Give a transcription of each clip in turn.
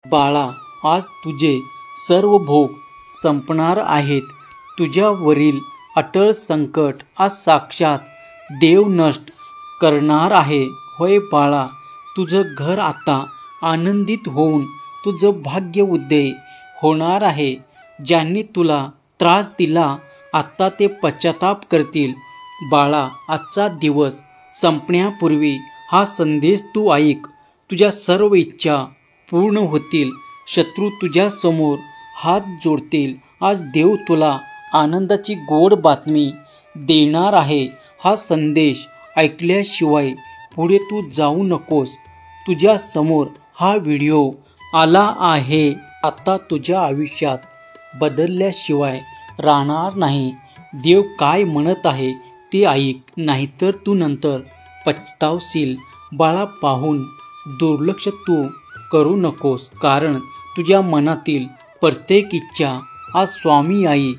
बाळा, आज तुझे सर्व भोग संपणार आहेत. तुझ्यावरील अटळ संकट आज साक्षात देव नष्ट करणार आहे. होय बाळा, तुझं घर आता आनंदित होऊन तुझं भाग्य उदय होणार आहे. ज्यांनी तुला त्रास दिला आता ते पश्चाताप करतील. बाळा, आजचा दिवस संपण्यापूर्वी हा संदेश तू ऐक. तुझ्या सर्व इच्छा पूर्ण होतील. शत्रू तुझ्या समोर हात जोडतील. आज देव तुला आनंदाची गोड बातमी देणार आहे. हा संदेश ऐकल्याशिवाय पुढे तू जाऊ नकोस. तुझ्या समोर हा व्हिडिओ आला आहे. आता तुझ्या आयुष्यात बदलल्याशिवाय राहणार नाही. देव काय म्हणत आहे ते ऐक, नाहीतर तू नंतर पछतावशील. बाळा, पाहून दुर्लक्ष तू करू नकोस, कारण तुझ्या मनातील प्रत्येक इच्छा आज स्वामी आई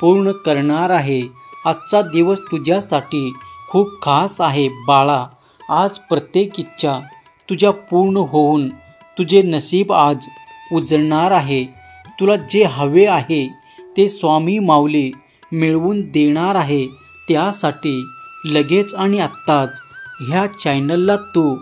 पूर्ण करणार आहे. आजचा दिवस तुझ्यासाठी खूप खास आहे. बाळा, आज प्रत्येक इच्छा तुझ्या पूर्ण होऊन तुझे नशीब आज उजळणार आहे. तुला जे हवे आहे ते स्वामी माऊली मिळवून देणार आहे. त्यासाठी लगेच आणि आत्ताच ह्या चॅनलला तू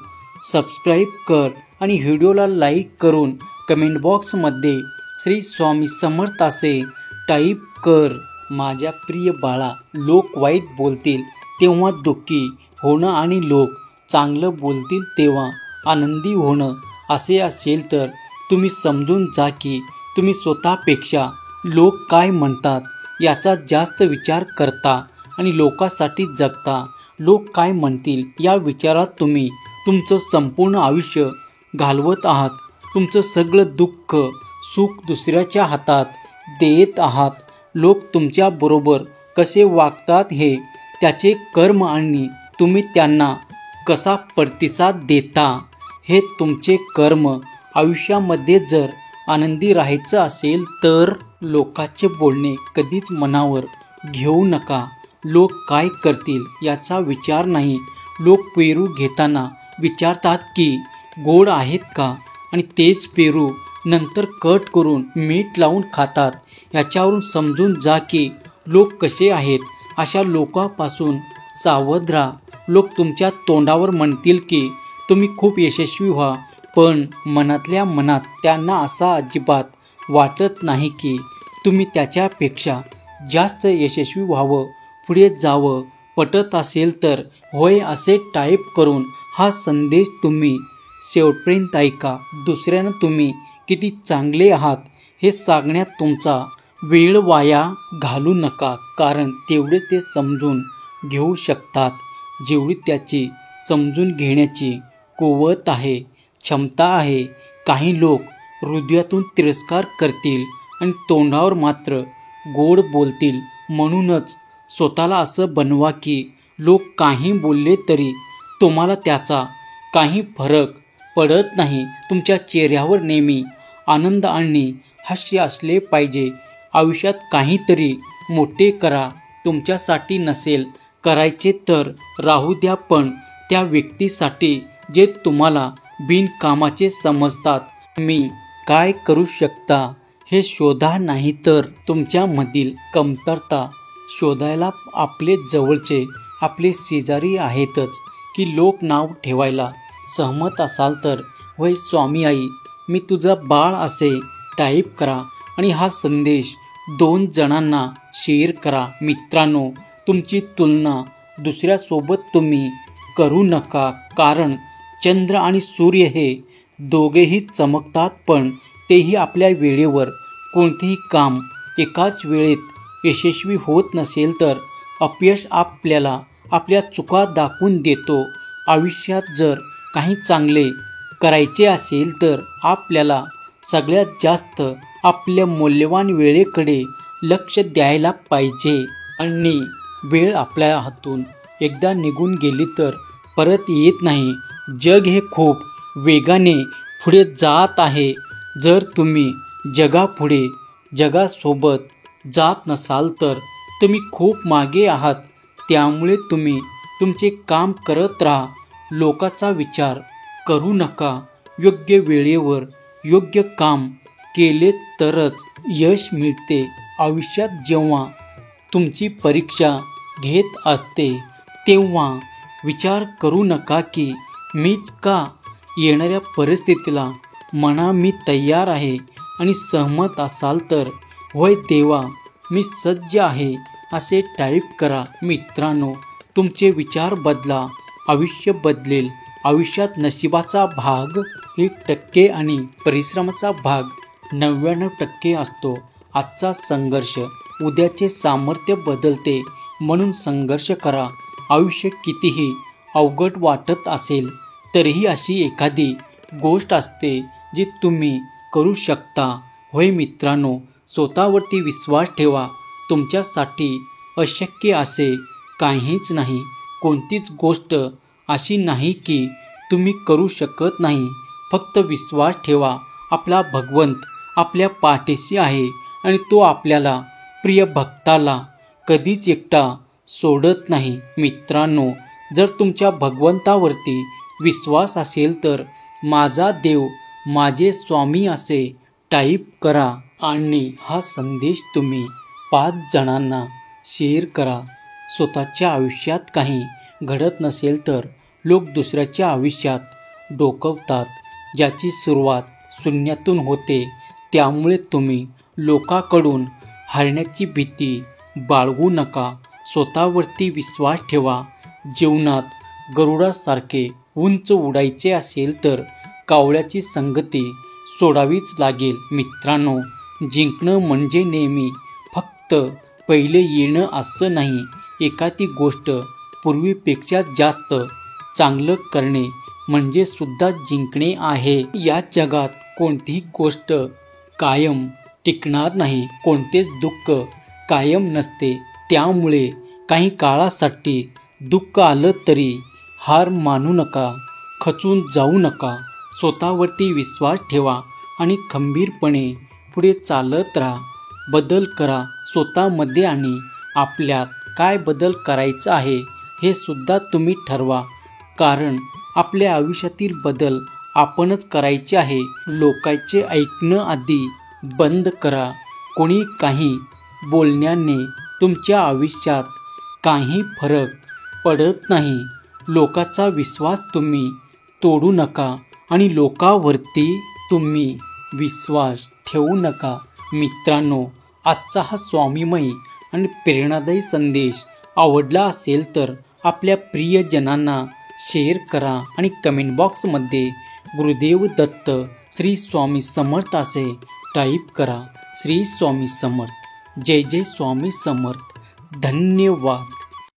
सबस्क्राईब कर आणि व्हिडिओला लाईक करून कमेंट बॉक्समध्ये श्री स्वामी समर्थ असे टाईप कर. माझ्या प्रिय बाळा, लोक वाईट बोलतील तेव्हा दुःखी होणं आणि लोक चांगलं बोलतील तेव्हा आनंदी होणं असे असेल तर तुम्ही समजून जा की तुम्ही स्वतःपेक्षा लोक काय म्हणतात याचा जास्त विचार करता आणि लोकांसाठी जगता. लोक काय म्हणतील या विचारात तुम्ही तुमचं संपूर्ण आयुष्य घालवत आहात. तुमचं सगळं दुःख सुख दुसऱ्याच्या हातात देत आहात. लोक तुमच्या बरोबर कसे वागतात हे त्याचे कर्म आणि तुम्ही त्यांना कसा प्रतिसाद देता हे तुमचे कर्म. आयुष्यामध्ये जर आनंदी राहायचं असेल तर लोकांचे बोलणे कधीच मनावर घेऊ नका. लोक काय करतील याचा विचार नाही. लोक पेरू घेताना विचारतात की गोड आहेत का, आणि तेच पेरू नंतर कट करून मीठ लावून खातात. याच्यावरून समजून जा की लोक कसे आहेत. अशा लोकांपासून सावध राहा. लोक तुमच्या तोंडावर म्हणतील की तुम्ही खूप यशस्वी व्हा, पण मनातल्या मनात त्यांना असा अजिबात वाटत नाही की तुम्ही त्याच्यापेक्षा जास्त यशस्वी व्हावं, पुढे जावं. पटत असेल तर होय असे टाईप करून हा संदेश तुम्ही शेवटपर्यंत ऐका. दुसऱ्यांना तुम्ही किती चांगले आहात हे सांगण्यात तुमचा वेळ वाया घालू नका, कारण तेवढे ते समजून घेऊ शकतात जेवढी त्याची समजून घेण्याची कुवत आहे, क्षमता आहे. काही लोक हृदयातून तिरस्कार करतील आणि तोंडावर मात्र गोड बोलतील. म्हणूनच स्वतःला असं बनवा की लोक काही बोलले तरी तुम्हाला त्याचा काही फरक पडत नाही. तुमच्या चेहऱ्यावर नेहमी आनंद आणि हास्य असले पाहिजे. आयुष्यात काहीतरी मोठे करा. तुमच्यासाठी नसेल करायचे तर राहू द्या, पण त्या व्यक्तीसाठी जे तुम्हाला बिनकामाचे समजतात मी काय करू शकता हे शोधा. नाही तर तुमच्यामधील कमतरता शोधायला आपले जवळचे आपले शेजारी आहेतच. की लोक नाव ठेवायला सहमत असाल तर होय स्वामी आई मी तुझा बाळ असे टाईप करा आणि हा संदेश 2 जणांना शेअर करा. मित्रांनो, तुमची तुलना दुसऱ्यासोबत तुम्ही करू नका, कारण चंद्र आणि सूर्य हे दोघेही चमकतात, पण तेही आपल्या वेळेवर. कोणतेही काम एकाच वेळेत यशस्वी होत नसेल तर अपयश आपल्याला आपल्या चुका दाखवून देतो. आयुष्यात जर काही चांगले करायचे असेल तर आपल्याला सगळ्यात जास्त आपल्या मौल्यवान वेळेकडे लक्ष द्यायला पाहिजे. आणि वेळ आपल्या हातून एकदा निघून गेली तर परत येत नाही. जग हे खूप वेगाने पुढे जात आहे. जर तुम्ही जगासोबत जात नसाल तर तुम्ही खूप मागे आहात. त्यामुळे तुम्ही तुमचे काम करत राहा. लोकांचा विचार करू नका. योग्य वेळेवर योग्य काम केले तरच यश मिळते. आयुष्यात जेव्हा तुमची परीक्षा घेत असते तेव्हा विचार करू नका की मीच का. येणाऱ्या परिस्थितीला म्हणा मी तयार आहे आणि सहमत असाल तर होय देवा मी सज्ज आहे असे टाईप करा. मित्रांनो, तुमचे विचार बदला, आयुष्य बदलेल. आयुष्यात नशिबाचा भाग 1% आणि परिश्रमाचा भाग 99% असतो. आजचा संघर्ष उद्याचे सामर्थ्य बदलते, म्हणून संघर्ष करा. आयुष्य कितीही अवघड वाटत असेल तरीही अशी एखादी गोष्ट असते जी तुम्ही करू शकता. होय मित्रांनो, स्वतःवरती विश्वास ठेवा. तुमच्यासाठी अशक्य असे काहीच नाही. कोणतीच गोष्ट अशी नाही की तुम्ही करू शकत नाही. फक्त विश्वास ठेवा. आपला भगवंत आपल्या पाठीशी आहे आणि तो आपल्याला प्रिय भक्ताला कधीच एकटा सोडत नाही. मित्रांनो, जर तुमच्या भगवंतावरती विश्वास असेल तर माझा देव माझे स्वामी असे टाईप करा आणि हा संदेश तुम्ही 5 जणांना शेअर करा. स्वतःच्या आयुष्यात काही घडत नसेल तर लोक दुसऱ्याच्या आयुष्यात डोकवतात. ज्याची सुरुवात शून्यातून होते, त्यामुळे तुम्ही लोकांकडून हारण्याची भीती बाळगू नका. स्वतःवरती विश्वास ठेवा. जीवनात गरुडासारखे उंच उडायचे असेल तर कावळ्याची संगती सोडावीच लागेल. मित्रांनो, जिंकणं म्हणजे नेहमी फक्त पहिले येणं असं नाही. एखादी गोष्ट पूर्वीपेक्षा जास्त चांगलं करणे म्हणजे सुद्धा जिंकणे आहे. या जगात कोणतीही गोष्ट कायम टिकणार नाही. कोणतेच दुःख कायम नसते. त्यामुळे काही काळासाठी दुःख आलं तरी हार मानू नका, खचून जाऊ नका. स्वतःवरती विश्वास ठेवा आणि खंबीरपणे पुढे चालत राहा. बदल करा स्वतःमध्ये आणि आपल्यात काय बदल करायचा आहे हे सुद्धा तुम्ही ठरवा. कारण आपल्या आयुष्यातील बदल आपणच करायचे आहे. लोकांचे ऐकणं आधी बंद करा. कोणी काही बोलण्याने तुमच्या आयुष्यात काही फरक पडत नाही. लोकांचा विश्वास तुम्ही तोडू नका आणि लोकांवरती तुम्ही विश्वास ठेवू नका. मित्रांनो, आजचा हा स्वामीमय आणि प्रेरणादायी संदेश आवडला असेल तर आपल्या प्रियजनांना शेअर करा आणि कमेंट बॉक्समध्ये गुरुदेव दत्त श्री स्वामी समर्थ असे टाईप करा. श्री स्वामी समर्थ. जय जय स्वामी समर्थ. धन्यवाद.